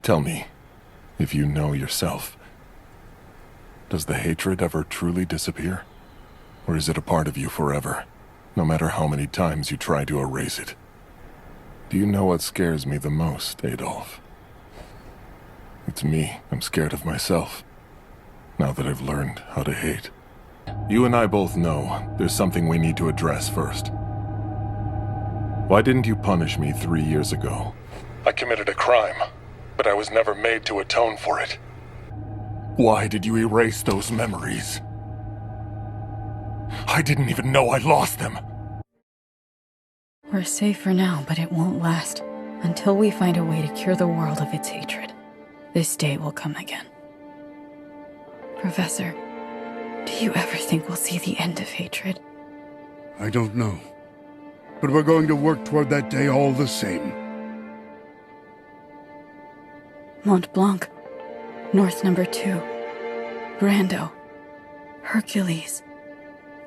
Tell me, if you know yourself, does the hatred ever truly disappear? Or is it a part of you forever, no matter how many times you try to erase it? Do you know what scares me the most, Adolf? It's me. I'm scared of myself, now that I've learned how to hate. You and I both know there's something we need to address first. Why didn't you punish me 3 years ago? I committed a crime, but I was never made to atone for it. Why did you erase those memories? I didn't even know I lost them. We're safe for now, but it won't last. Until we find a way to cure the world of its hatred. This day will come again. Professor, do you ever think we'll see the end of hatred? I don't know. But we're going to work toward that day all the same. Mont Blanc, North Number 2, Brando, Hercules,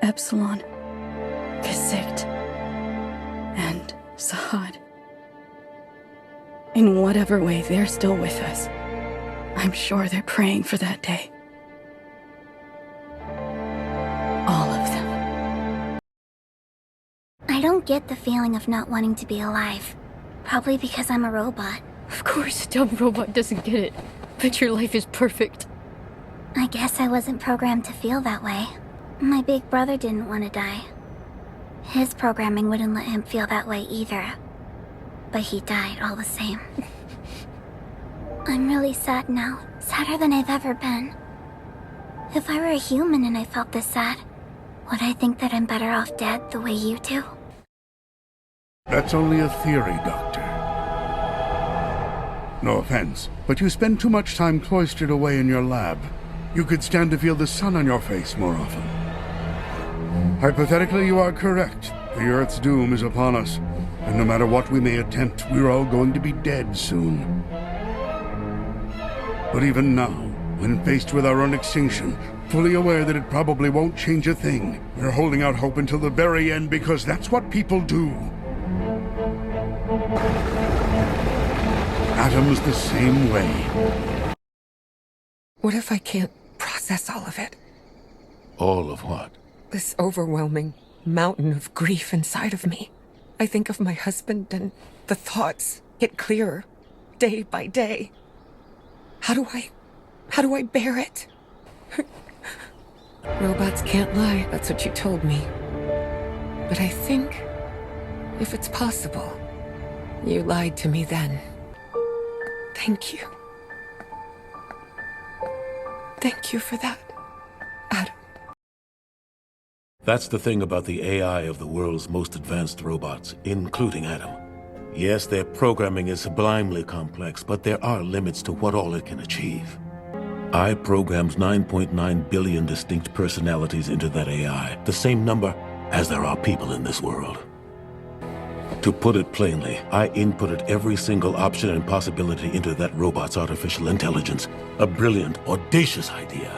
Epsilon, Gesicht, and Sahad. In whatever way they're still with us, I'm sure they're praying for that day. All of them. I don't get the feeling of not wanting to be alive. Probably because I'm a robot. Of course, a dumb robot doesn't get it, but your life is perfect. I guess I wasn't programmed to feel that way. My big brother didn't want to die. His programming wouldn't let him feel that way either. But he died all the same. I'm really sad now. Sadder than I've ever been. If I were a human and I felt this sad, would I think that I'm better off dead the way you do? That's only a theory, Doctor. No offense, but you spend too much time cloistered away in your lab. You could stand to feel the sun on your face more often. Hypothetically, you are correct. The Earth's doom is upon us, and no matter what we may attempt, we're all going to be dead soon. But even now, when faced with our own extinction, fully aware that it probably won't change a thing, we're holding out hope until the very end because that's what people do. Atom's the same way. What if I can't process all of it? All of what? This overwhelming mountain of grief inside of me. I think of my husband and the thoughts get clearer, day by day. How do I bear it? Robots can't lie, that's what you told me. But I think, if it's possible, you lied to me then. Thank you. Thank you for that, Adam. That's the thing about the AI of the world's most advanced robots, including Adam. Yes, their programming is sublimely complex, but there are limits to what all it can achieve. I programmed 9.9 billion distinct personalities into that AI, the same number as there are people in this world. To put it plainly, I inputted every single option and possibility into that robot's artificial intelligence. A brilliant, audacious idea.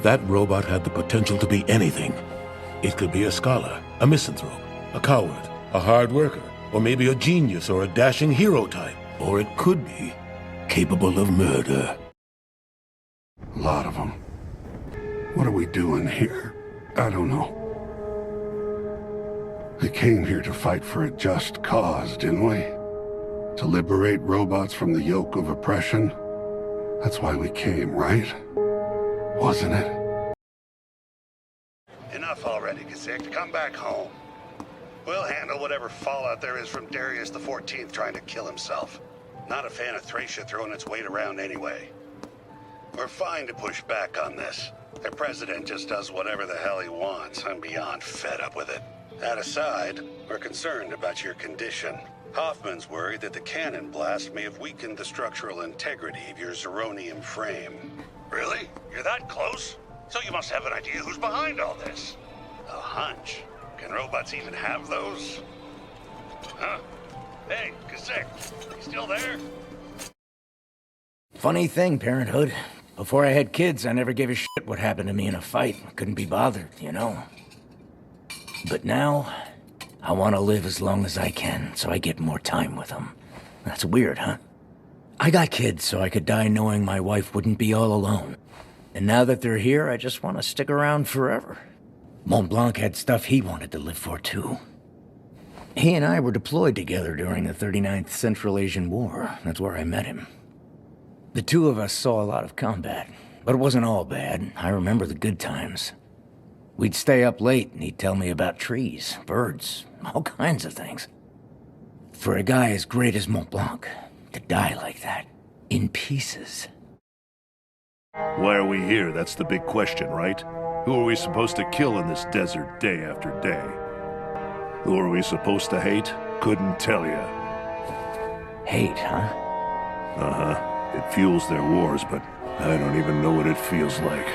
That robot had the potential to be anything. It could be a scholar, a misanthrope, a coward, a hard worker, or maybe a genius or a dashing hero type. Or it could be capable of murder. A lot of them. What are we doing here? I don't know. We came here to fight for a just cause, didn't we? To liberate robots from the yoke of oppression. That's why we came, right? Wasn't it? Enough already, Gesicht. Come back home. We'll handle whatever fallout there is from Darius the 14th trying to kill himself. Not a fan of Thracia throwing its weight around anyway. We're fine to push back on this. Their president just does whatever the hell he wants. I'm beyond fed up with it. That aside, we're concerned about your condition. Hoffman's worried that the cannon blast may have weakened the structural integrity of your zirconium frame. Really? You're that close? So you must have an idea who's behind all this. A hunch. Can robots even have those? Huh? Hey, Gesicht, you still there? Funny thing, Parenthood. Before I had kids, I never gave a shit what happened to me in a fight. I couldn't be bothered, you know. But now, I want to live as long as I can, so I get more time with them. That's weird, huh? I got kids so I could die knowing my wife wouldn't be all alone. And now that they're here, I just want to stick around forever. Mont Blanc had stuff he wanted to live for, too. He and I were deployed together during the 39th Central Asian War. That's where I met him. The two of us saw a lot of combat, but it wasn't all bad. I remember the good times. We'd stay up late and he'd tell me about trees, birds, all kinds of things. For a guy as great as Mont Blanc to die like that, in pieces. Why are we here? That's the big question, right? Who are we supposed to kill in this desert day after day? Who are we supposed to hate? Couldn't tell ya. Hate, huh? Uh-huh. It fuels their wars, but I don't even know what it feels like.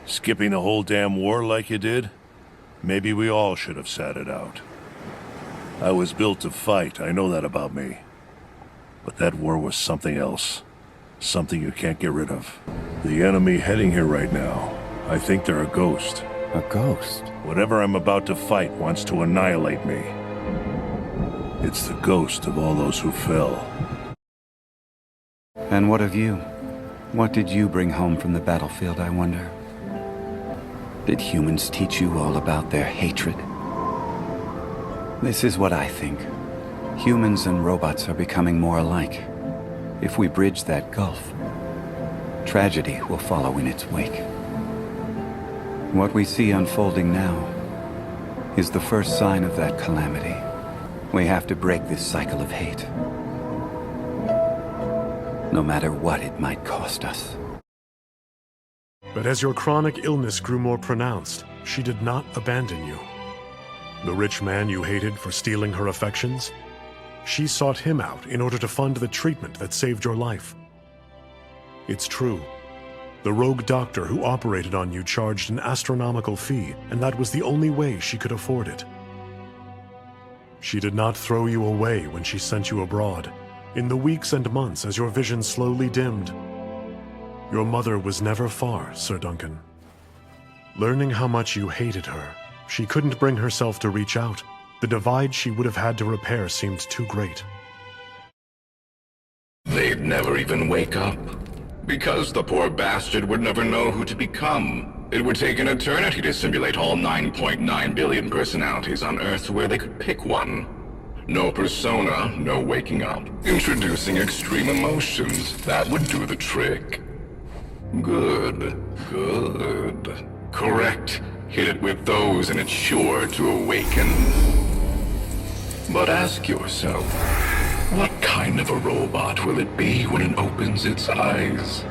Skipping the whole damn war like you did? Maybe we all should have sat it out. I was built to fight, I know that about me. But that war was something else. Something you can't get rid of. The enemy heading here right now, I think they're a ghost. A ghost? Whatever I'm about to fight wants to annihilate me. It's the ghost of all those who fell. And what of you? What did you bring home from the battlefield, I wonder? Did humans teach you all about their hatred? This is what I think. Humans and robots are becoming more alike. If we bridge that gulf, tragedy will follow in its wake. What we see unfolding now is the first sign of that calamity. We have to break this cycle of hate, no matter what it might cost us. But as your chronic illness grew more pronounced, she did not abandon you. The rich man you hated for stealing her affections, she sought him out in order to fund the treatment that saved your life. It's true. The rogue doctor who operated on you charged an astronomical fee, and that was the only way she could afford it. She did not throw you away when she sent you abroad. In the weeks and months as your vision slowly dimmed, your mother was never far, Sir Duncan. Learning how much you hated her, she couldn't bring herself to reach out. The divide she would have had to repair seemed too great. They'd never even wake up. Because the poor bastard would never know who to become. It would take an eternity to simulate all 9.9 billion personalities on Earth where they could pick one. No persona, no waking up. Introducing extreme emotions, that would do the trick. Good, good. Correct. Hit it with those and it's sure to awaken. But ask yourself, what kind of a robot will it be when it opens its eyes?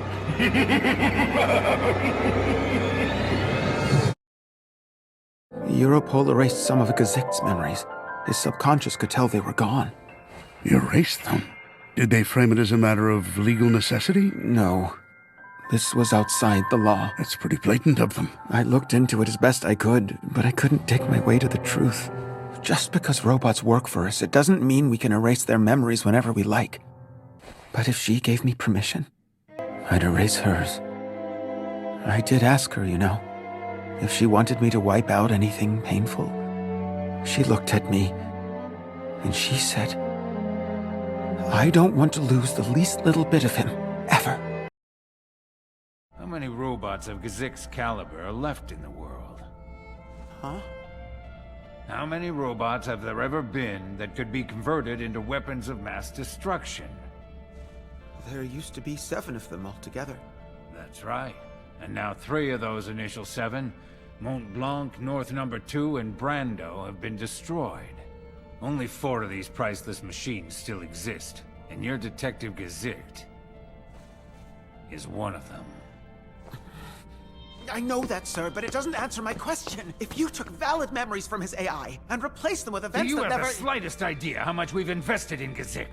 Europol erased some of Gazik's memories. His subconscious could tell they were gone. Erased them? Did they frame it as a matter of legal necessity? No. This was outside the law. That's pretty blatant of them. I looked into it as best I could, but I couldn't take my way to the truth. Just because robots work for us, it doesn't mean we can erase their memories whenever we like. But if she gave me permission, I'd erase hers. I did ask her, you know, if she wanted me to wipe out anything painful. She looked at me, and she said, I don't want to lose the least little bit of him, ever. How many robots of Gazik's caliber are left in the world? Huh? How many robots have there ever been that could be converted into weapons of mass destruction? There used to be 7 of them altogether. That's right. And now 3 of those initial 7, Mont Blanc, North Number 2, and Brando, have been destroyed. Only 4 of these priceless machines still exist, and your Detective Gazik is one of them. I know that, sir, but it doesn't answer my question. If you took valid memories from his AI and replaced them with events Do you that have never... the slightest idea how much we've invested in Gazik?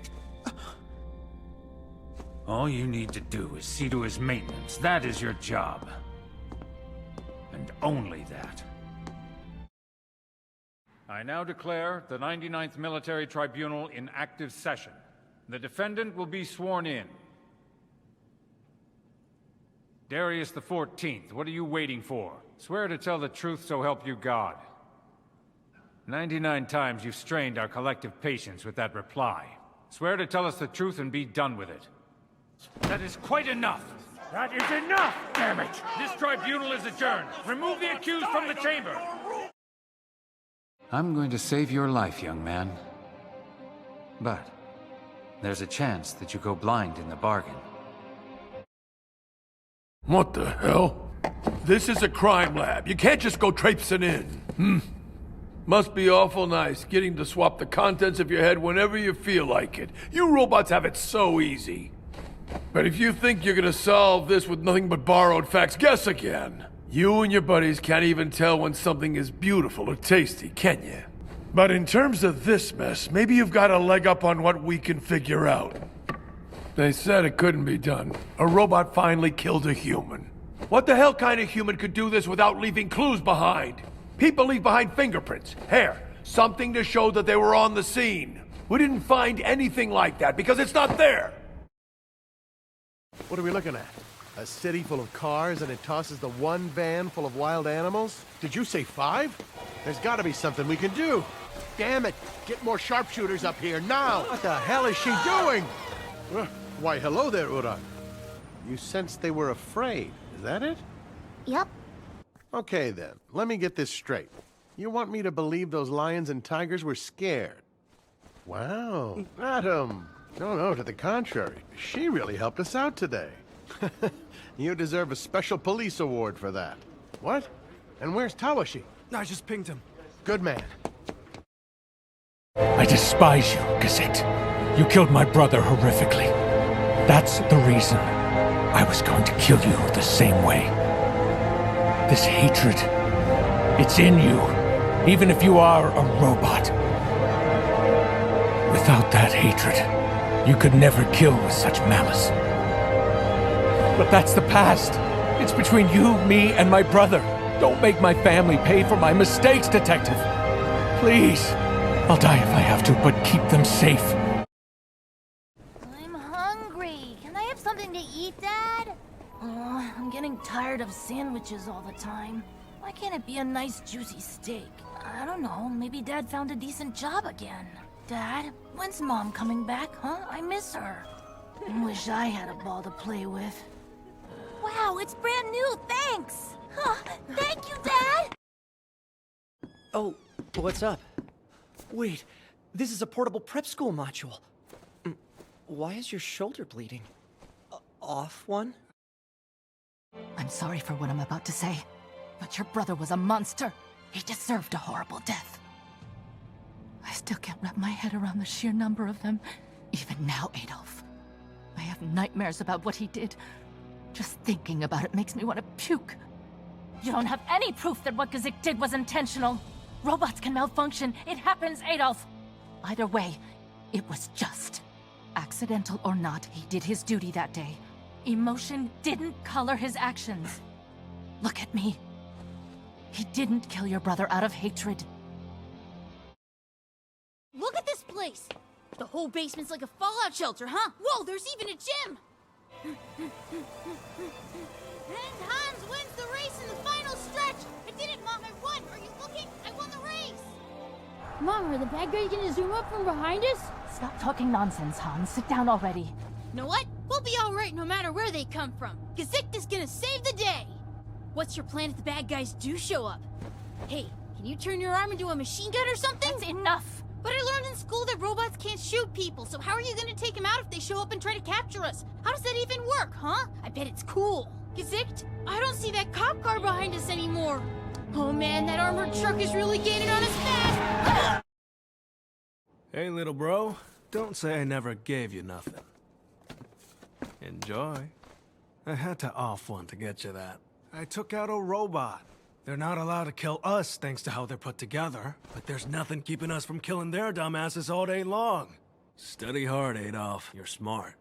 All you need to do is see to his maintenance. That is your job. And only that. I now declare the 99th Military Tribunal in active session. The defendant will be sworn in. Darius the 14th, what are you waiting for? Swear to tell the truth, so help you God. 99 times you've strained our collective patience with that reply. Swear to tell us the truth and be done with it. That is quite enough! That is enough, damn it! This tribunal is adjourned. Remove the accused from the chamber! I'm going to save your life, young man. But there's a chance that you go blind in the bargain. What the hell? This is a crime lab. You can't just go traipsing in. Must be awful nice getting to swap the contents of your head whenever you feel like it. You robots have it so easy. But if you think you're gonna solve this with nothing but borrowed facts, guess again. You and your buddies can't even tell when something is beautiful or tasty, can you? But in terms of this mess, maybe you've got a leg up on what we can figure out. They said it couldn't be done. A robot finally killed a human. What the hell kind of human could do this without leaving clues behind? People leave behind fingerprints, hair, something to show that they were on the scene. We didn't find anything like that because it's not there. What are we looking at? A city full of cars and it tosses the one van full of wild animals? Did you say 5? There's gotta be something we can do. Damn it! Get more sharpshooters up here now! What the hell is she doing? Why, hello there, Ura. You sensed they were afraid, is that it? Yep. Okay then, let me get this straight. You want me to believe those lions and tigers were scared? Wow, Adam. No, to the contrary. She really helped us out today. You deserve a special police award for that. What? And where's Tawashi? I just pinged him. Good man. I despise you, Gazette. You killed my brother horrifically. That's the reason I was going to kill you the same way. This hatred, it's in you, even if you are a robot. Without that hatred, you could never kill with such malice. But that's the past. It's between you, me, and my brother. Don't make my family pay for my mistakes, Detective. Please. I'll die if I have to, but keep them safe. I'm hungry. Can I have something to eat, Dad? Oh, I'm getting tired of sandwiches all the time. Why can't it be a nice, juicy steak? I don't know. Maybe Dad found a decent job again. Dad, when's Mom coming back, huh? I miss her. Wish I had a ball to play with. Wow, it's brand new, thanks! Huh, thank you, Dad! Oh, what's up? Wait, this is a portable prep school module. Why is your shoulder bleeding? Off one? I'm sorry for what I'm about to say, but your brother was a monster. He deserved a horrible death. I still can't wrap my head around the sheer number of them, even now, Adolf. I have nightmares about what he did. Just thinking about it makes me want to puke. You don't have any proof that what Gazik did was intentional. Robots can malfunction. It happens, Adolf. Either way, it was just. Accidental or not, he did his duty that day. Emotion didn't color his actions. Look at me. He didn't kill your brother out of hatred. Look at this place! The whole basement's like a fallout shelter, huh? Whoa, there's even a gym! And Hans wins the race in the final stretch! I did it, Mom! I won! Are you looking? I won the race! Mom, are the bad guys gonna zoom up from behind us? Stop talking nonsense, Hans. Sit down already. You know what? We'll be alright no matter where they come from. Gazik is gonna save the day! What's your plan if the bad guys do show up? Hey, can you turn your arm into a machine gun or something? That's enough! But I learned in school that robots can't shoot people, so how are you gonna take them out if they show up and try to capture us? How does that even work, huh? I bet it's cool. Gazikt, I don't see that cop car behind us anymore. Oh man, that armored truck is really gaining on us fast. Hey, little bro. Don't say I never gave you nothing. Enjoy. I had to off one to get you that. I took out a robot. They're not allowed to kill us thanks to how they're put together, but there's nothing keeping us from killing their dumbasses all day long. Study hard, Adolf. You're smart.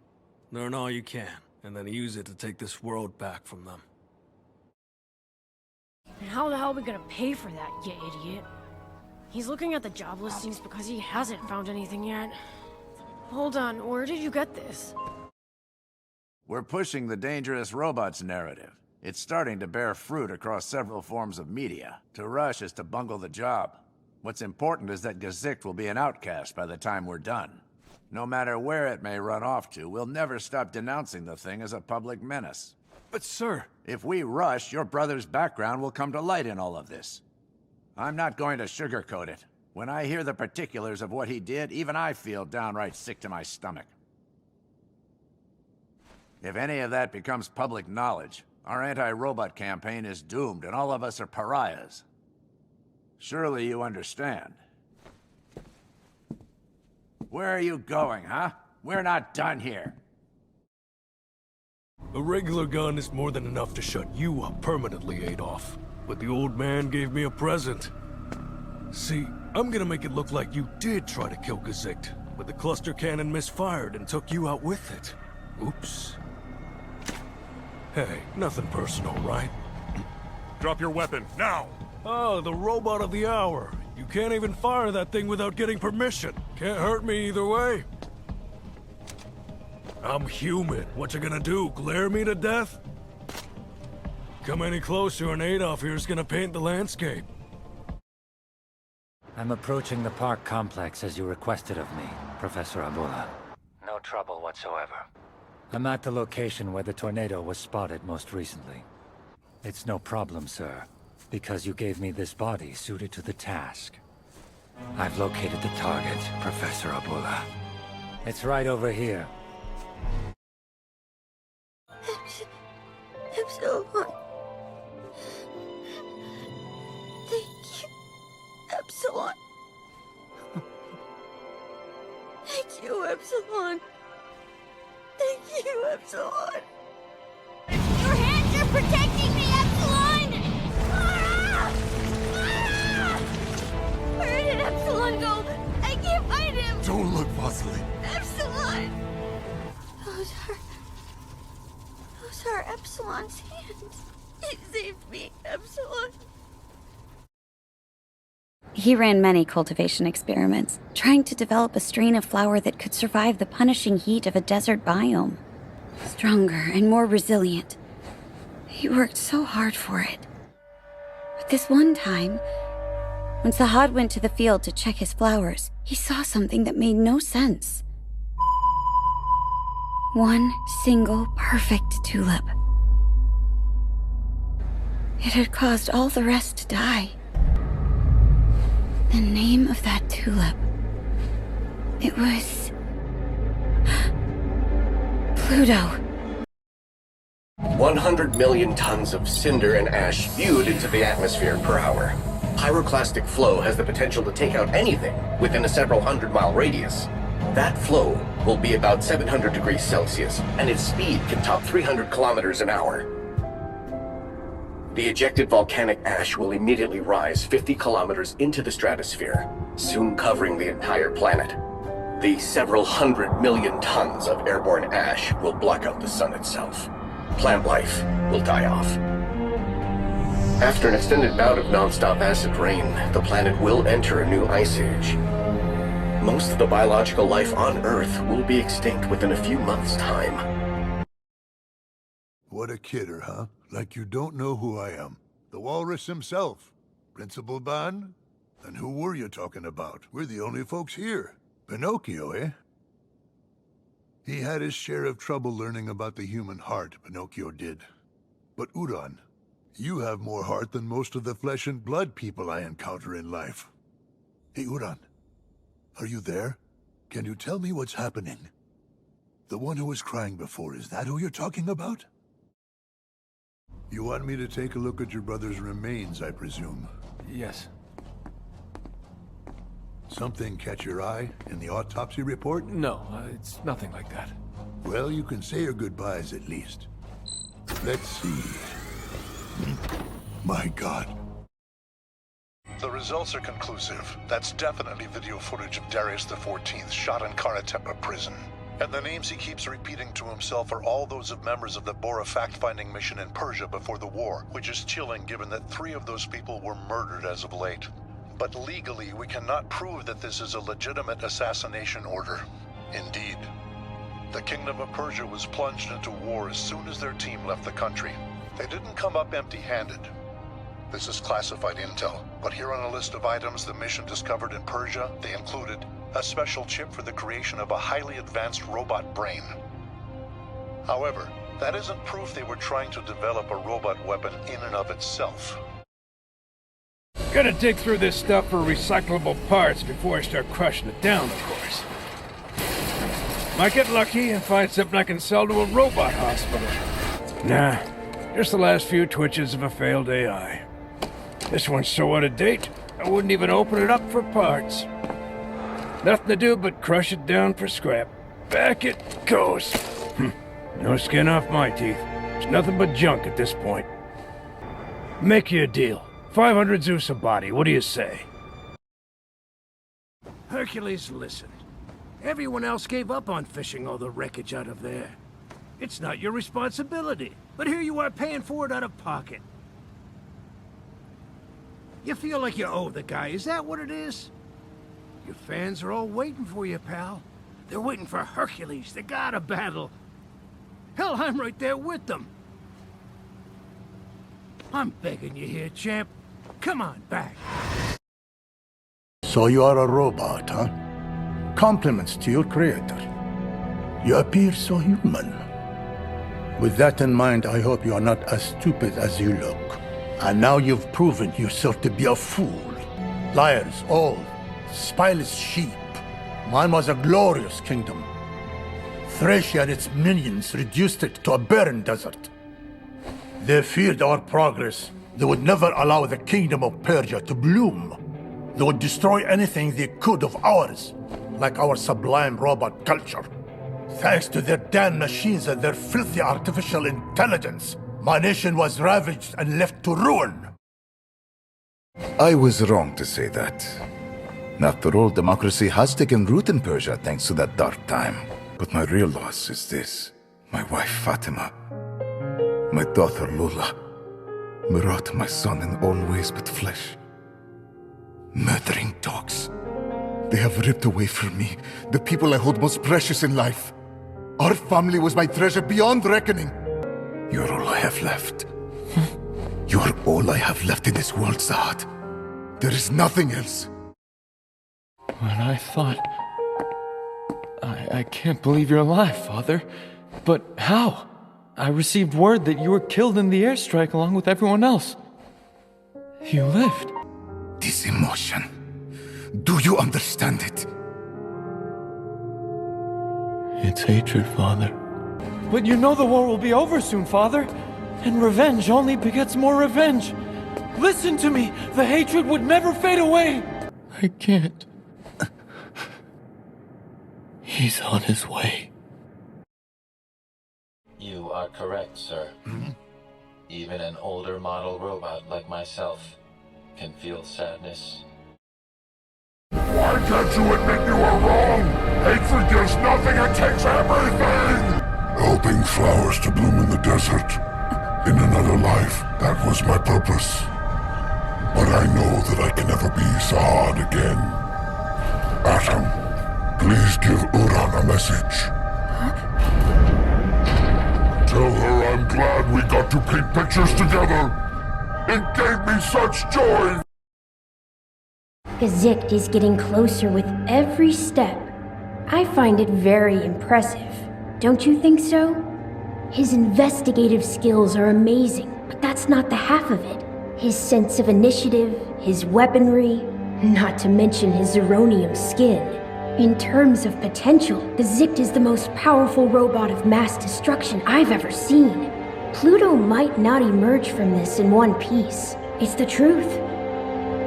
Learn all you can, and then use it to take this world back from them. And how the hell are we gonna pay for that, you idiot? He's looking at the job listings because he hasn't found anything yet. Hold on, where did you get this? We're pushing the dangerous robots narrative. It's starting to bear fruit across several forms of media. To rush is to bungle the job. What's important is that Gazikt will be an outcast by the time we're done. No matter where it may run off to, we'll never stop denouncing the thing as a public menace. But sir... If we rush, your brother's background will come to light in all of this. I'm not going to sugarcoat it. When I hear the particulars of what he did, even I feel downright sick to my stomach. If any of that becomes public knowledge, our anti-robot campaign is doomed and all of us are pariahs. Surely you understand. Where are you going, huh? We're not done here. A regular gun is more than enough to shut you up permanently, Adolf. But the old man gave me a present. See, I'm gonna make it look like you did try to kill Gesicht, but the cluster cannon misfired and took you out with it. Oops. Hey, nothing personal, right? Drop your weapon, now! Oh, the robot of the hour. You can't even fire that thing without getting permission. Can't hurt me either way. I'm human. What you gonna do, glare me to death? Come any closer and Adolf here's gonna paint the landscape. I'm approaching the park complex as you requested of me, Professor Abula. No trouble whatsoever. I'm at the location where the tornado was spotted most recently. It's no problem, sir, because you gave me this body suited to the task. I've located the target, Professor Abula. It's right over here. Epsilon. Thank you, Epsilon. Thank you, Epsilon. Thank you, Epsilon. Your hands are protecting me, Epsilon! Ah! Ah! Where did Epsilon go? I can't find him! Don't look, Vasily. Epsilon! Those are Epsilon's hands. He saved me, Epsilon. He ran many cultivation experiments, trying to develop a strain of flower that could survive the punishing heat of a desert biome. Stronger and more resilient. He worked so hard for it. But this one time, when Sahad went to the field to check his flowers, he saw something that made no sense. One single perfect tulip. It had caused all the rest to die. The name of that tulip. It was... Pluto. 100 million tons of cinder and ash spewed into the atmosphere per hour. Pyroclastic flow has the potential to take out anything within a several hundred-mile radius. That flow will be about 700 degrees Celsius, and its speed can top 300 kilometers an hour. The ejected volcanic ash will immediately rise 50 kilometers into the stratosphere, soon covering the entire planet. The several hundred million tons of airborne ash will block out the sun itself. Plant life will die off. After an extended bout of non-stop acid rain, the planet will enter a new ice age. Most of the biological life on Earth will be extinct within a few months' time. What a kidder, huh? Like you don't know who I am. The walrus himself. Principal Ban? And who were you talking about? We're the only folks here. Pinocchio, eh? He had his share of trouble learning about the human heart, Pinocchio did. But Uran, you have more heart than most of the flesh and blood people I encounter in life. Hey, Uran, are you there? Can you tell me what's happening? The one who was crying before, is that who you're talking about? You want me to take a look at your brother's remains, I presume? Yes. Something catch your eye in the autopsy report? No, it's nothing like that. Well, you can say your goodbyes at least. Let's see. My God. The results are conclusive. That's definitely video footage of Darius the 14th shot in Karatepa prison. And the names he keeps repeating to himself are all those of members of the Bora fact-finding mission in Persia before the war, which is chilling given that 3 of those people were murdered as of late. But legally, we cannot prove that this is a legitimate assassination order. Indeed. The Kingdom of Persia was plunged into war as soon as their team left the country. They didn't come up empty-handed. This is classified intel, but here on a list of items the mission discovered in Persia, they included a special chip for the creation of a highly advanced robot brain. However, that isn't proof they were trying to develop a robot weapon in and of itself. Gotta dig through this stuff for recyclable parts before I start crushing it down, of course. Might get lucky and find something I can sell to a robot hospital. Nah, just the last few twitches of a failed AI. This one's so out of date, I wouldn't even open it up for parts. Nothing to do but crush it down for scrap. Back it goes. No skin off my teeth. It's nothing but junk at this point. Make you a deal. 500 Zeus a body, what do you say? Hercules, listen. Everyone else gave up on fishing all the wreckage out of there. It's not your responsibility, but here you are paying for it out of pocket. You feel like you owe the guy, is that what it is? Your fans are all waiting for you, pal. They're waiting for Hercules, the god of battle. Hell, I'm right there with them. I'm begging you here, champ. Come on back. So you are a robot, huh? Compliments to your creator. You appear so human. With that in mind, I hope you are not as stupid as you look. And now you've proven yourself to be a fool. Liars, all. Spineless sheep. Mine was a glorious kingdom. Thracia and its minions reduced it to a barren desert. They feared our progress. They would never allow the kingdom of Persia to bloom. They would destroy anything they could of ours, like our sublime robot culture. Thanks to their damn machines and their filthy artificial intelligence, my nation was ravaged and left to ruin. I was wrong to say that. After all, democracy has taken root in Persia thanks to that dark time. But my real loss is this. My wife Fatima, my daughter Lula, Murat, my son in all ways but flesh. Murdering dogs. They have ripped away from me the people I hold most precious in life. Our family was my treasure beyond reckoning. You're all I have left. You're all I have left in this world, Saad. There is nothing else. When I thought... I can't believe you're alive, Father. But how? I received word that you were killed in the airstrike along with everyone else. You lived. This emotion. Do you understand it? It's hatred, Father. But you know the war will be over soon, Father. And revenge only begets more revenge. Listen to me! The hatred would never fade away! I can't. He's on his way. You are correct, sir. Even an older model robot like myself can feel sadness. Why can't you admit you were wrong? Hate forgives nothing and takes everything! Helping flowers to bloom in the desert. In another life, that was my purpose. But I know that I can never be Saad again. Atom, please give Uran a message. Tell her I'm glad we got to paint pictures together. It gave me such joy. Gazikht is getting closer with every step. I find it very impressive. Don't you think so? His investigative skills are amazing, but that's not the half of it. His sense of initiative, his weaponry, not to mention his zirconium skin. In terms of potential, Gazikht is the most powerful robot of mass destruction I've ever seen. Pluto might not emerge from this in one piece. It's the truth.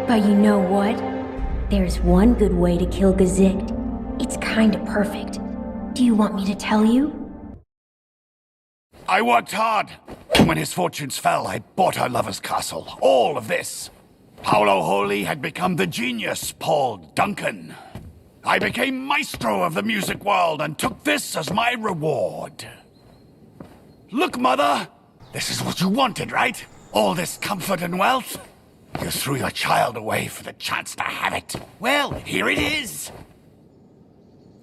But you know what? There's one good way to kill Gazikht. It's kinda perfect. Do you want me to tell you? I worked hard. When his fortunes fell, I bought her lover's castle. All of this. Paolo Holy had become the genius, Paul Duncan. I became maestro of the music world and took this as my reward. Look, Mother! This is what you wanted, right? All this comfort and wealth? You threw your child away for the chance to have it. Well, here it is.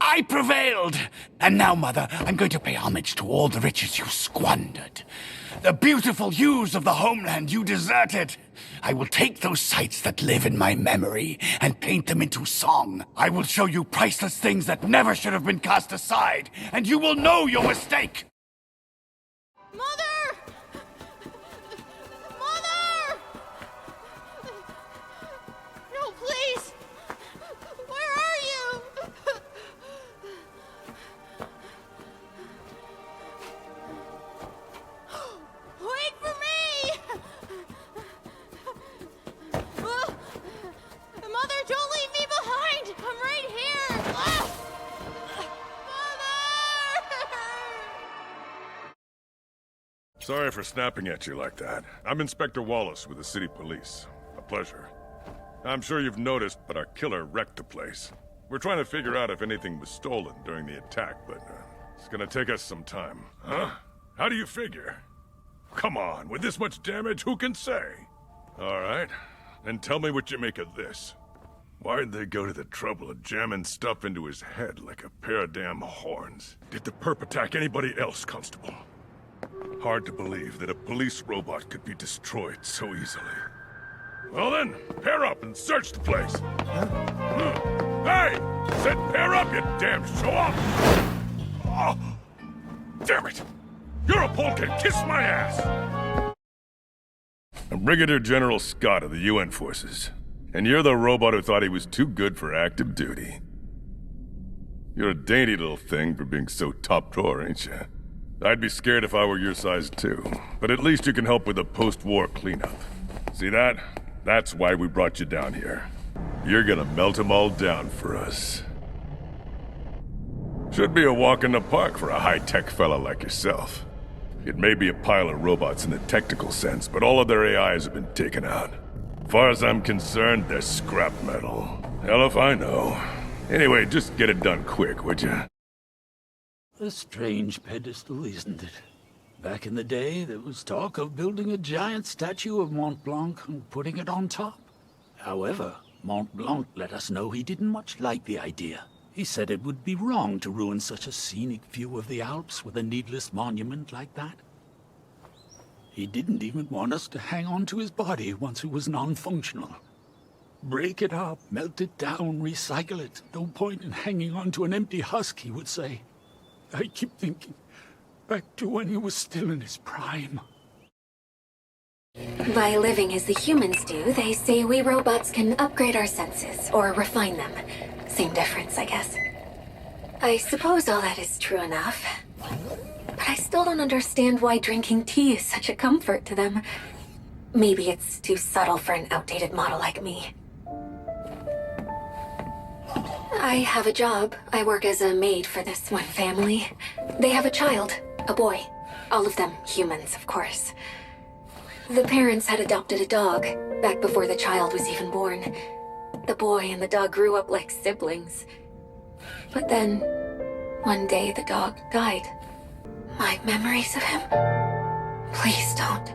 I prevailed. And now, Mother, I'm going to pay homage to all the riches you squandered. The beautiful hues of the homeland you deserted. I will take those sights that live in my memory and paint them into song. I will show you priceless things that never should have been cast aside, and you will know your mistake! Mother! Mother! No, please! Where are you? Wait for me! Mother, don't leave me behind! I'm right here! Sorry for snapping at you like that. I'm Inspector Wallace with the city police. A pleasure. I'm sure you've noticed, but our killer wrecked the place. We're trying to figure out if anything was stolen during the attack, but it's gonna take us some time. Huh? How do you figure? Come on, with this much damage, who can say? All right, then tell me what you make of this. Why'd they go to the trouble of jamming stuff into his head like a pair of damn horns? Did the perp attack anybody else, Constable? Hard to believe that a police robot could be destroyed so easily. Well then, pair up and search the place. Hey! Said pair up, you damn show-off! Oh, damn it! Europol can kiss my ass! I'm Brigadier General Scott of the UN forces. And you're the robot who thought he was too good for active duty. You're a dainty little thing for being so top drawer, ain't you? I'd be scared if I were your size too, but at least you can help with the post-war cleanup. See that? That's why we brought you down here. You're gonna melt them all down for us. Should be a walk in the park for a high-tech fella like yourself. It may be a pile of robots in the technical sense, but all of their AIs have been taken out. As far as I'm concerned, they're scrap metal. Hell if I know. Anyway, just get it done quick, would you? A strange pedestal, isn't it? Back in the day, there was talk of building a giant statue of Mont Blanc and putting it on top. However, Mont Blanc let us know he didn't much like the idea. He said it would be wrong to ruin such a scenic view of the Alps with a needless monument like that. He didn't even want us to hang on to his body once it was non-functional. Break it up, melt it down, recycle it. No point in hanging on to an empty husk, he would say. I keep thinking back to when he was still in his prime. By living as the humans do, they say we robots can upgrade our senses, or refine them. Same difference, I guess. I suppose all that is true enough. But I still don't understand why drinking tea is such a comfort to them. Maybe it's too subtle for an outdated model like me. I have a job. I work as a maid for this one family. They have a child, a boy. All of them humans, of course. The parents had adopted a dog, back before the child was even born. The boy and the dog grew up like siblings. But then, one day the dog died. My memories of him? Please don't.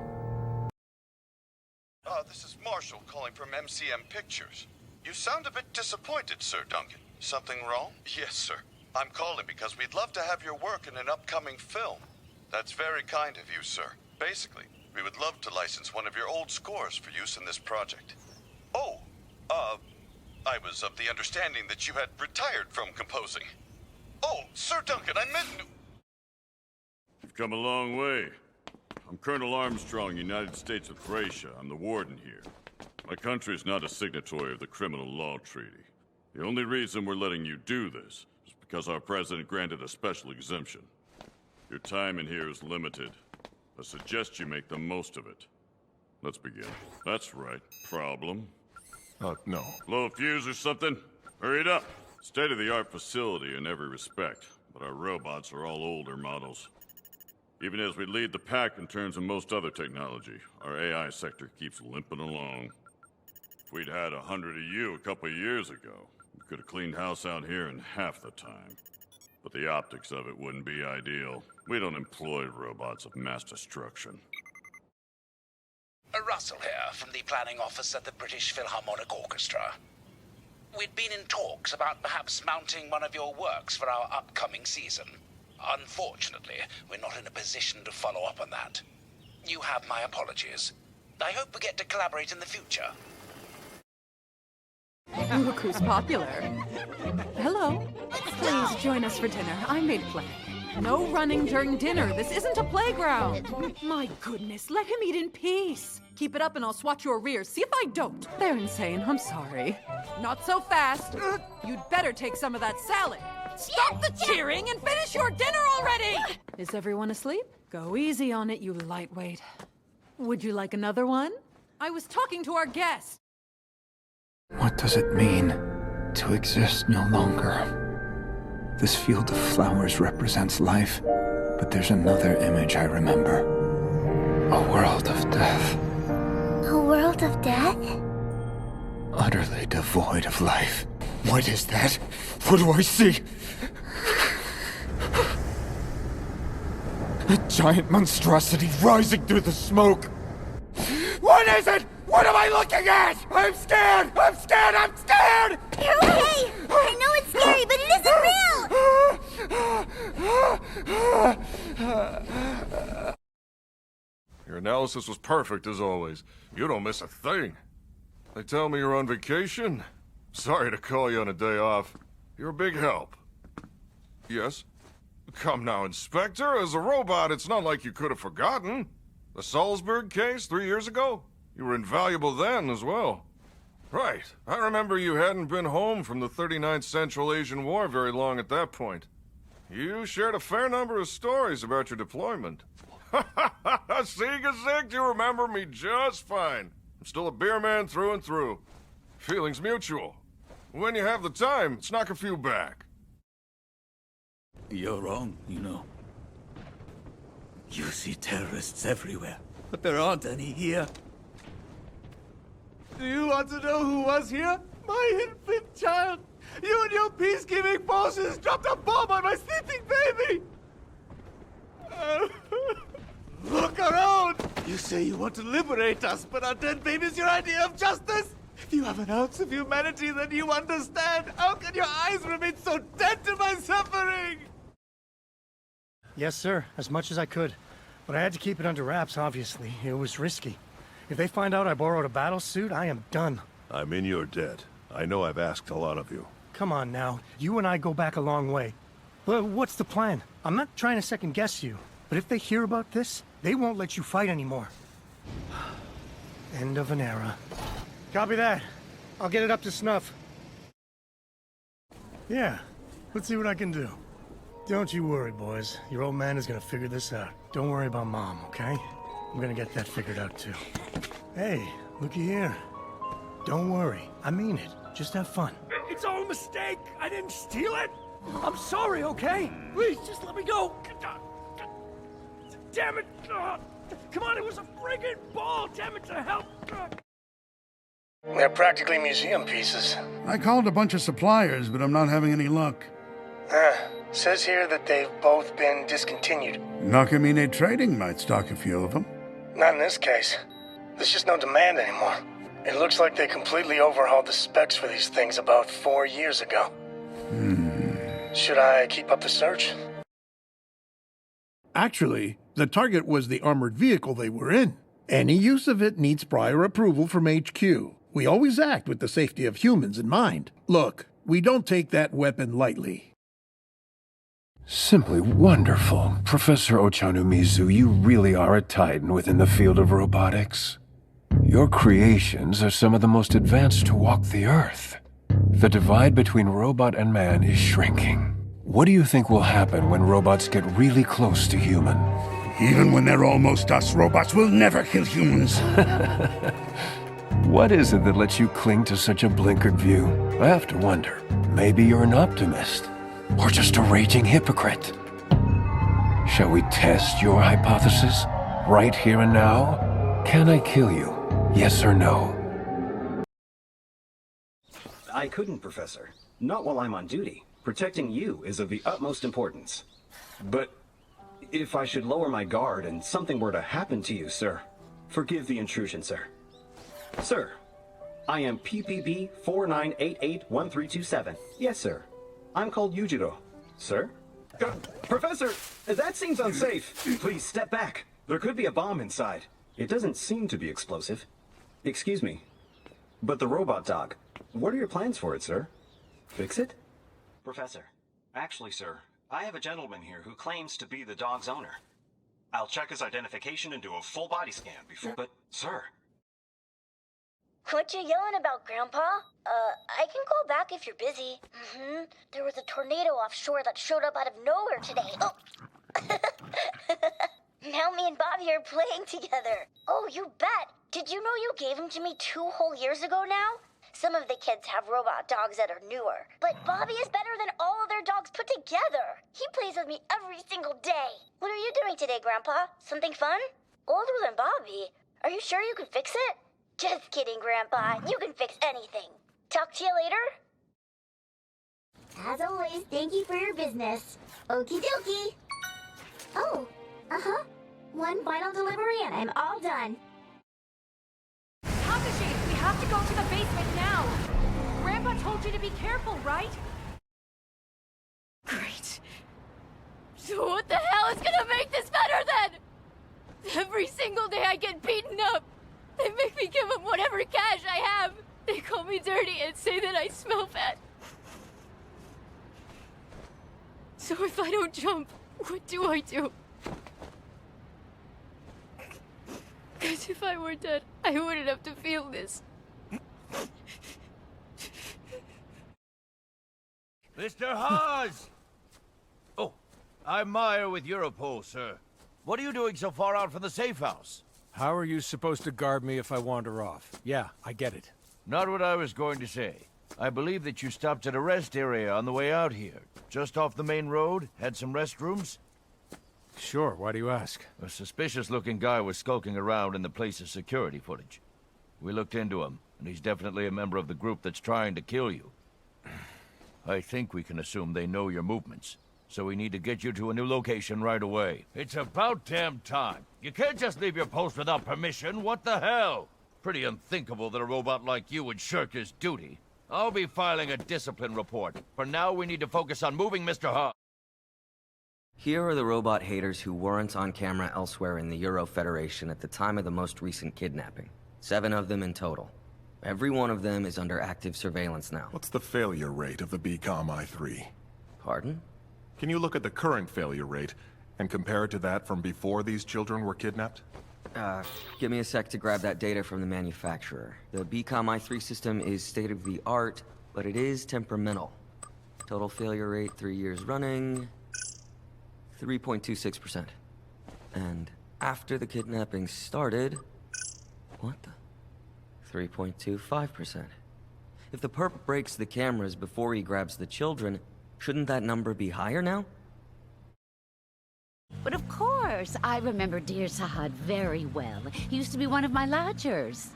This is Marshall calling from MCM Pictures. You sound a bit disappointed, Sir Duncan. Something wrong? Yes, sir. I'm calling because we'd love to have your work in an upcoming film. That's very kind of you, sir. Basically, we would love to license one of your old scores for use in this project. Oh, I was of the understanding that you had retired from composing. Oh, Sir Duncan, I meant... You've come a long way. I'm Colonel Armstrong, United States of Thracia. I'm the warden here. My country is not a signatory of the Criminal Law Treaty. The only reason we're letting you do this is because our president granted a special exemption. Your time in here is limited. I suggest you make the most of it. Let's begin. That's right. Problem? No. Blow a fuse or something? Hurry it up. State-of-the-art facility in every respect, but our robots are all older models. Even as we lead the pack in terms of most other technology, our AI sector keeps limping along. If we'd had 100 of you a couple of years ago, we could have cleaned house out here in half the time. But the optics of it wouldn't be ideal. We don't employ robots of mass destruction. Russell here, from the planning office at the British Philharmonic Orchestra. We'd been in talks about perhaps mounting one of your works for our upcoming season. Unfortunately, we're not in a position to follow up on that. You have my apologies. I hope we get to collaborate in the future. Look who's popular. Hello. Please join us for dinner. I made a plan. No running during dinner. This isn't a playground. My goodness, let him eat in peace. Keep it up and I'll swat your rear. See if I don't. They're insane. I'm sorry. Not so fast. You'd better take some of that salad. Stop the cheering and finish your dinner already! Is everyone asleep? Go easy on it, you lightweight. Would you like another one? I was talking to our guest. What does it mean to exist no longer? This field of flowers represents life, but there's another image I remember. A world of death. A world of death? Utterly devoid of life. What is that? What do I see? A giant monstrosity rising through the smoke. What is it? What am I looking at? I'm scared! I'm scared! I'm scared! You're okay! I know it's scary, but it isn't real! Your analysis was perfect as always. You don't miss a thing. They tell me you're on vacation. Sorry to call you on a day off. You're a big help. Yes? Come now, Inspector. As a robot, it's not like you could have forgotten. The Salzburg case 3 years ago? You were invaluable then as well. Right. I remember you hadn't been home from the 39th Central Asian War very long at that point. You shared a fair number of stories about your deployment. See, Gesicht, you remember me just fine. I'm still a beer man through and through. Feelings mutual. When you have the time, let's knock a few back. You're wrong, you know. You see terrorists everywhere, but there aren't any here. Do you want to know who was here? My infant child! You and your peacekeeping forces dropped a bomb on my sleeping baby! Look around! You say you want to liberate us, but our dead baby's your idea of justice? If you have an ounce of humanity, then you understand. How can your eyes remain so dead to my suffering? Yes, sir. As much as I could. But I had to keep it under wraps, obviously. It was risky. If they find out I borrowed a battle suit, I am done. I'm in your debt. I know I've asked a lot of you. Come on now. You and I go back a long way. Well, what's the plan? I'm not trying to second-guess you. But if they hear about this, they won't let you fight anymore. End of an era. Copy that. I'll get it up to snuff. Yeah, let's see what I can do. Don't you worry, boys. Your old man is gonna figure this out. Don't worry about Mom, okay? I'm gonna get that figured out too. Hey, looky here. Don't worry. I mean it. Just have fun. It's all a mistake. I didn't steal it. I'm sorry, okay? Please, just let me go. Damn it. Come on, it was a friggin' ball. Damn it, to help. They're practically museum pieces. I called a bunch of suppliers, but I'm not having any luck. Says here that they've both been discontinued. Nakamine Trading might stock a few of them. Not in this case. There's just no demand anymore. It looks like they completely overhauled the specs for these things about 4 years ago. Should I keep up the search? Actually, the target was the armored vehicle they were in. Any use of it needs prior approval from HQ. We always act with the safety of humans in mind. Look, we don't take that weapon lightly. Simply wonderful. Professor Ochanomizu, you really are a titan within the field of robotics. Your creations are some of the most advanced to walk the Earth. The divide between robot and man is shrinking. What do you think will happen when robots get really close to human? Even when they're almost us, robots will never kill humans. What is it that lets you cling to such a blinkered view? I have to wonder. Maybe you're an optimist. Or just a raging hypocrite. Shall we test your hypothesis? Right here and now? Can I kill you? Yes or no? I couldn't, Professor. Not while I'm on duty. Protecting you is of the utmost importance. But if I should lower my guard and something were to happen to you, sir, forgive the intrusion, sir. Sir, I am PPB 49881327. Yes, sir. I'm called Yujiro. Sir? Professor, that seems unsafe. Please step back. There could be a bomb inside. It doesn't seem to be explosive. Excuse me, but the robot dog, what are your plans for it, sir? Fix it? Professor, actually, sir, I have a gentleman here who claims to be the dog's owner. I'll check his identification and do a full body scan before... But, sir... What you yelling about, Grandpa? I can call back if you're busy. There was a tornado offshore that showed up out of nowhere today. Oh! Now me and Bobby are playing together. Oh, you bet! Did you know you gave him to me 2 whole years ago now? Some of the kids have robot dogs that are newer, but Bobby is better than all of their dogs put together. He plays with me every single day. What are you doing today, Grandpa? Something fun? Older than Bobby. Are you sure you can fix it? Just kidding, Grandpa. You can fix anything. Talk to you later. As always, thank you for your business. Okie dokie. Oh, one final delivery and I'm all done. Takashi, we have to go to the basement now. Grandpa told you to be careful, right? Great. So what the hell is gonna make this better then? Every single day I get beaten up. They make me give them whatever cash I have. They call me dirty and say that I smell bad. So if I don't jump, what do I do? Because if I were dead, I wouldn't have to feel this. Mr. Haas! Oh, I'm Meyer with Europol, sir. What are you doing so far out from the safe house? How are you supposed to guard me if I wander off? Yeah, I get it. Not what I was going to say. I believe that you stopped at a rest area on the way out here. Just off the main road, had some restrooms? Sure, why do you ask? A suspicious-looking guy was skulking around in the place's security footage. We looked into him, and he's definitely a member of the group that's trying to kill you. I think we can assume they know your movements, so we need to get you to a new location right away. It's about damn time. You can't just leave your post without permission. What the hell? Pretty unthinkable that a robot like you would shirk his duty. I'll be filing a discipline report. For now, we need to focus on moving Mr. Haas. Here are the robot haters who weren't on camera elsewhere in the Euro Federation at the time of the most recent kidnapping. 7 of them in total. Every one of them is under active surveillance now. What's the failure rate of the BCOM I-3? Pardon? Can you look at the current failure rate and compare it to that from before these children were kidnapped? Give me a sec to grab that data from the manufacturer. The BCOM I-3 system is state-of-the-art, but it is temperamental. Total failure rate 3 years running... 3.26%. And after the kidnapping started... What the... 3.25%. If the perp breaks the cameras before he grabs the children, shouldn't that number be higher now? But of course, I remember dear Sahad very well. He used to be one of my lodgers.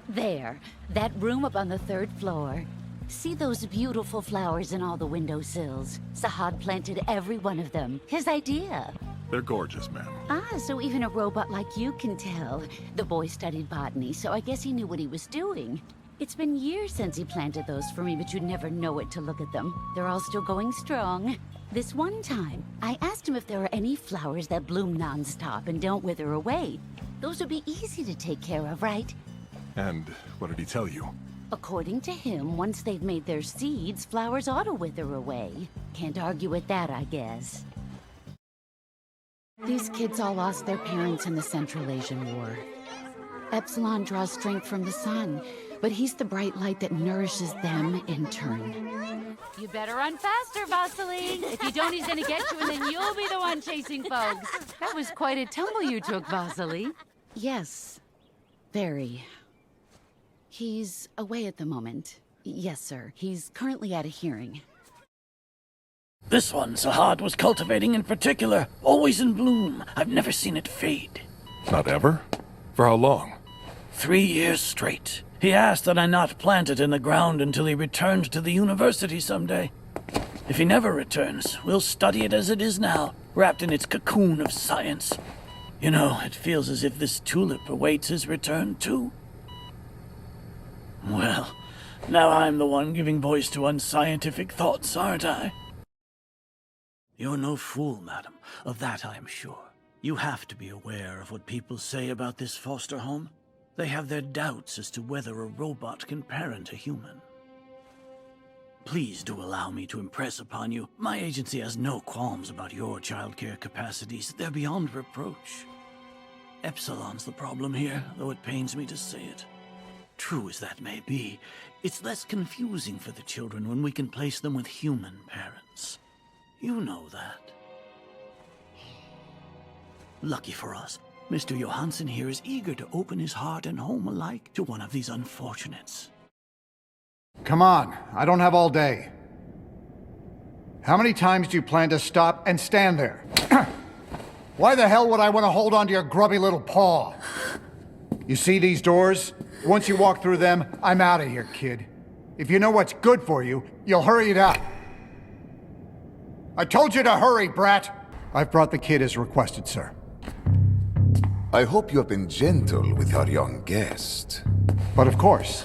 There, that room up on the 3rd floor. See those beautiful flowers in all the windowsills? Sahad planted every one of them. His idea. They're gorgeous, ma'am. Ah, so even a robot like you can tell. The boy studied botany, so I guess he knew what he was doing. It's been years since he planted those for me, but you'd never know it to look at them. They're all still going strong. This one time, I asked him if there are any flowers that bloom non-stop and don't wither away. Those would be easy to take care of, right? And what did he tell you? According to him, once they've made their seeds, flowers ought to wither away. Can't argue with that, I guess. These kids all lost their parents in the Central Asian War. Epsilon draws strength from the sun, but he's the bright light that nourishes them in turn. You better run faster, Vasily. If you don't, he's gonna get you, and then you'll be the one chasing folks. That was quite a tumble you took, Vasily. Yes, very. He's away at the moment. Yes, sir. He's currently at a hearing. This one, Sahad was cultivating in particular. Always in bloom. I've never seen it fade. Not ever? For how long? 3 years straight. He asked that I not plant it in the ground until he returned to the university someday. If he never returns, we'll study it as it is now, wrapped in its cocoon of science. You know, it feels as if this tulip awaits his return, too. Well, now I'm the one giving voice to unscientific thoughts, aren't I? You're no fool, madam. Of that I am sure. You have to be aware of what people say about this foster home. They have their doubts as to whether a robot can parent a human. Please do allow me to impress upon you, my agency has no qualms about your childcare capacities. They're beyond reproach. Epsilon's the problem here, though it pains me to say it. True as that may be, it's less confusing for the children when we can place them with human parents. You know that. Lucky for us, Mr. Johansson here is eager to open his heart and home alike to one of these unfortunates. Come on, I don't have all day. How many times do you plan to stop and stand there? Why the hell would I want to hold on to your grubby little paw? You see these doors? Once you walk through them, I'm out of here, kid. If you know what's good for you, you'll hurry it up. I told you to hurry, brat! I've brought the kid as requested, sir. I hope you have been gentle with our young guest. But of course.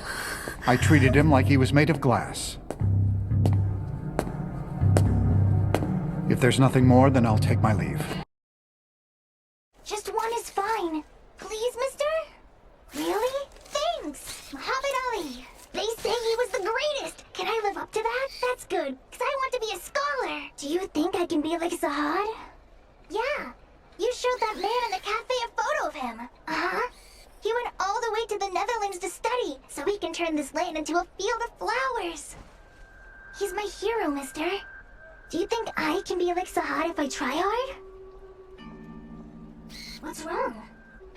I treated him like he was made of glass. If there's nothing more, then I'll take my leave. Just one is fine. Please, mister? Really? Thanks! Muhammad Ali! They say he was the greatest! Can I live up to that? That's good, because I want to be a scholar! Do you think I can be like Zahad? Yeah. You showed that man in the cafe a photo of him. Uh-huh. He went all the way to the Netherlands to study, so he can turn this land into a field of flowers. He's my hero, mister. Do you think I can be like Zahad if I try hard? What's wrong?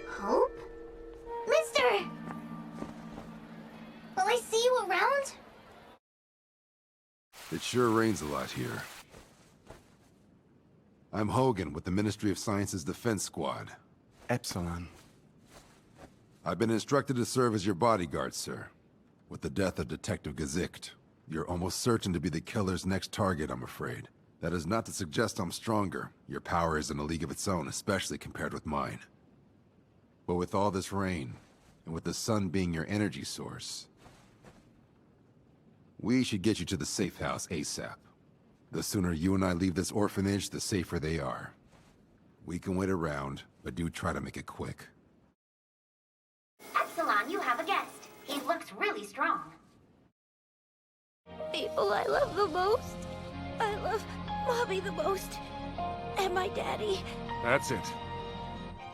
Hope? Mister! Will I see you around? It sure rains a lot here. I'm Hogan with the Ministry of Science's Defense Squad. Epsilon. I've been instructed to serve as your bodyguard, sir. With the death of Detective Gesicht, you're almost certain to be the killer's next target, I'm afraid. That is not to suggest I'm stronger. Your power is in a league of its own, especially compared with mine. But with all this rain, and with the sun being your energy source, we should get you to the safe house ASAP. The sooner you and I leave this orphanage, the safer they are. We can wait around, but do try to make it quick. Epsilon, you have a guest. He looks really strong. People I love the most. I love Mommy the most. And my daddy. That's it.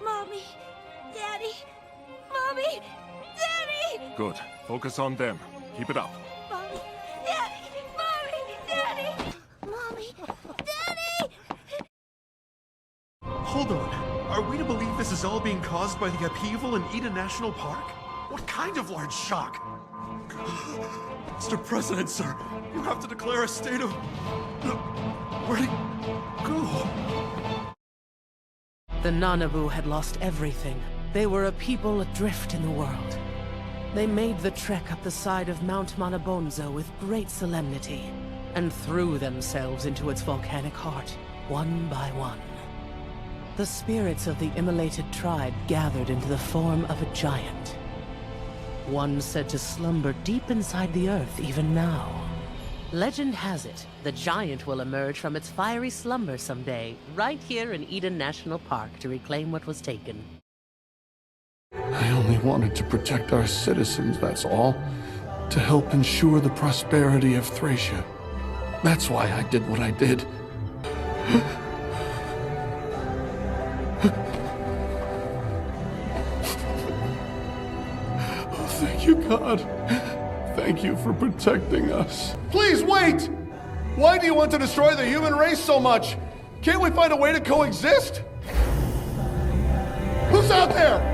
Mommy. Daddy. Mommy. Daddy! Good. Focus on them. Keep it up. Mommy. Daddy. Mommy. Daddy. Mommy. Daddy! Hold on. Are we to believe this is all being caused by the upheaval in Eden National Park? What kind of large shock? Mr. President, sir, you have to declare a state of... Where'd it go? The Nanabu had lost everything. They were a people adrift in the world. They made the trek up the side of Mount Manabonzo with great solemnity, and threw themselves into its volcanic heart, one by one. The spirits of the immolated tribe gathered into the form of a giant. One said to slumber deep inside the earth even now. Legend has it, the giant will emerge from its fiery slumber someday, right here in Eden National Park to reclaim what was taken. I only wanted to protect our citizens, that's all. To help ensure the prosperity of Thracia. That's why I did what I did. Oh, thank you, God. Thank you for protecting us. Please wait! Why do you want to destroy the human race so much? Can't we find a way to coexist? Who's out there?